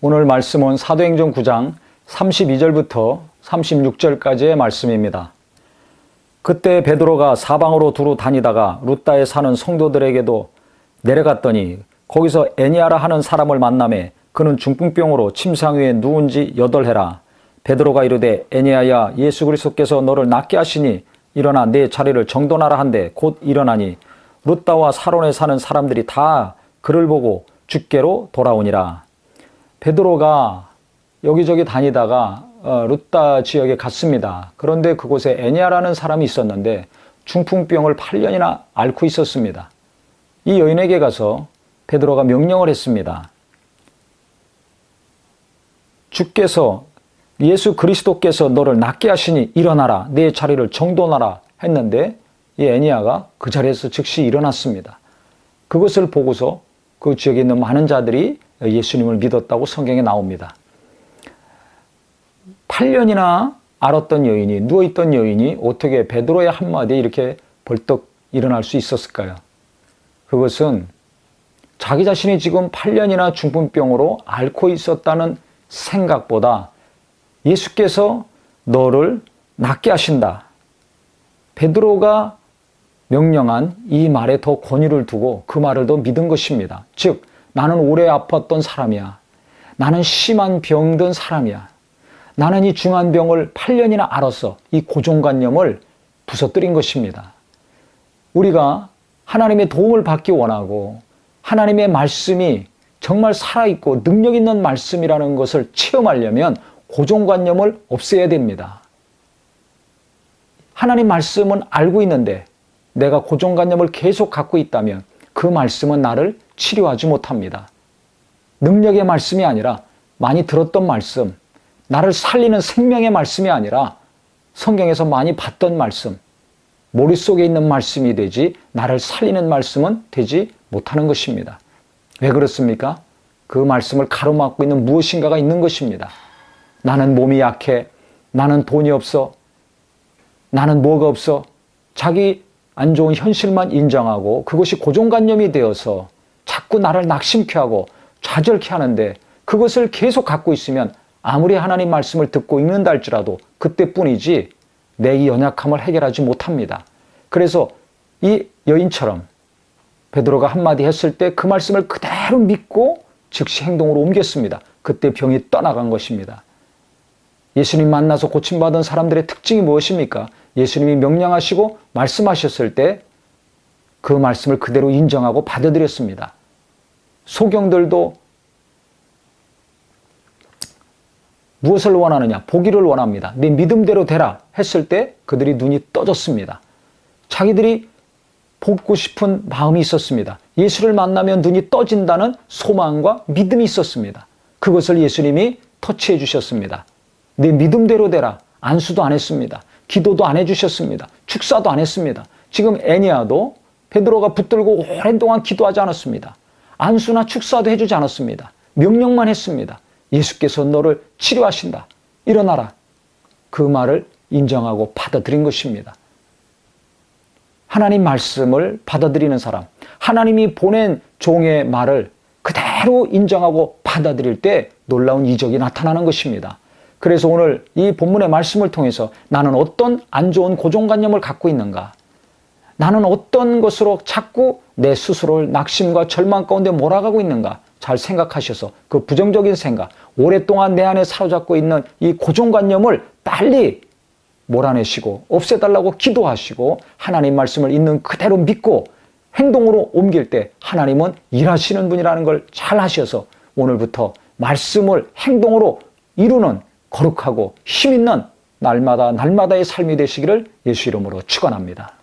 오늘 말씀은 사도행전 9장 32절부터 36절까지의 말씀입니다. 그때 베드로가 사방으로 두루 다니다가 룻다에 사는 성도들에게도 내려갔더니 거기서 에니아라 하는 사람을 만나매 그는 중풍병으로 침상 위에 누운 지 8해라. 베드로가 이르되 에니아야, 예수 그리스도께서 너를 낫게 하시니 일어나 내 자리를 정돈하라 한데 곧 일어나니 룻다와 사론에 사는 사람들이 다 그를 보고 주께로 돌아오니라. 베드로가 여기저기 다니다가 룻다 지역에 갔습니다. 그런데 그곳에 에니아라는 사람이 있었는데 중풍병을 8년이나 앓고 있었습니다. 이 여인에게 가서 베드로가 명령을 했습니다. 주께서, 예수 그리스도께서 너를 낫게 하시니 일어나라, 내 자리를 정돈하라 했는데 이 에니아가 그 자리에서 즉시 일어났습니다. 그것을 보고서 그 지역에 있는 많은 자들이 예수님을 믿었다고 성경에 나옵니다. 8년이나 앓았던 여인이, 누워있던 여인이 어떻게 베드로의 한마디에 이렇게 벌떡 일어날 수 있었을까요? 그것은 자기 자신이 지금 8년이나 중풍병으로 앓고 있었다는 생각보다 예수께서 너를 낫게 하신다, 베드로가 명령한 이 말에 더 권위를 두고 그 말을 더 믿은 것입니다. 즉, 나는 오래 아팠던 사람이야. 나는 심한 병든 사람이야. 나는 이 중한 병을 8년이나 앓아서 이 고정관념을 부서뜨린 것입니다. 우리가 하나님의 도움을 받기 원하고 하나님의 말씀이 정말 살아있고 능력 있는 말씀이라는 것을 체험하려면 고정관념을 없애야 됩니다. 하나님 말씀은 알고 있는데 내가 고정관념을 계속 갖고 있다면 그 말씀은 나를 치료하지 못합니다. 능력의 말씀이 아니라 많이 들었던 말씀, 나를 살리는 생명의 말씀이 아니라 성경에서 많이 봤던 말씀, 머릿속에 있는 말씀이 되지 나를 살리는 말씀은 되지 못하는 것입니다. 왜 그렇습니까? 그 말씀을 가로막고 있는 무엇인가가 있는 것입니다. 나는 몸이 약해, 나는 돈이 없어, 나는 뭐가 없어, 자기 안 좋은 현실만 인정하고 그것이 고정관념이 되어서 자꾸 나를 낙심케 하고 좌절케 하는데 그것을 계속 갖고 있으면 아무리 하나님 말씀을 듣고 읽는다 할지라도 그때뿐이지 내 이 연약함을 해결하지 못합니다. 그래서 이 여인처럼 베드로가 한마디 했을 때 그 말씀을 그대로 믿고 즉시 행동으로 옮겼습니다. 그때 병이 떠나간 것입니다. 예수님 만나서 고침받은 사람들의 특징이 무엇입니까? 예수님이 명령하시고 말씀하셨을 때 그 말씀을 그대로 인정하고 받아들였습니다. 소경들도 무엇을 원하느냐? 보기를 원합니다. 내 믿음대로 되라 했을 때 그들이 눈이 떠졌습니다. 자기들이 보고 싶은 마음이 있었습니다. 예수를 만나면 눈이 떠진다는 소망과 믿음이 있었습니다. 그것을 예수님이 터치해 주셨습니다. 내 믿음대로 되라. 안수도 안 했습니다. 기도도 안 해주셨습니다. 축사도 안 했습니다. 지금 애니아도 베드로가 붙들고 오랜 동안 기도하지 않았습니다. 안수나 축사도 해주지 않았습니다. 명령만 했습니다. 예수께서 너를 치료하신다. 일어나라. 그 말을 인정하고 받아들인 것입니다. 하나님 말씀을 받아들이는 사람, 하나님이 보낸 종의 말을 그대로 인정하고 받아들일 때 놀라운 이적이 나타나는 것입니다. 그래서 오늘 이 본문의 말씀을 통해서 나는 어떤 안 좋은 고정관념을 갖고 있는가? 나는 어떤 것으로 자꾸 내 스스로를 낙심과 절망 가운데 몰아가고 있는가? 잘 생각하셔서 그 부정적인 생각, 오랫동안 내 안에 사로잡고 있는 이 고정관념을 빨리 몰아내시고 없애달라고 기도하시고 하나님 말씀을 있는 그대로 믿고 행동으로 옮길 때 하나님은 일하시는 분이라는 걸 잘 아셔서 오늘부터 말씀을 행동으로 이루는 거룩하고 힘있는 날마다의 삶이 되시기를 예수 이름으로 축원합니다.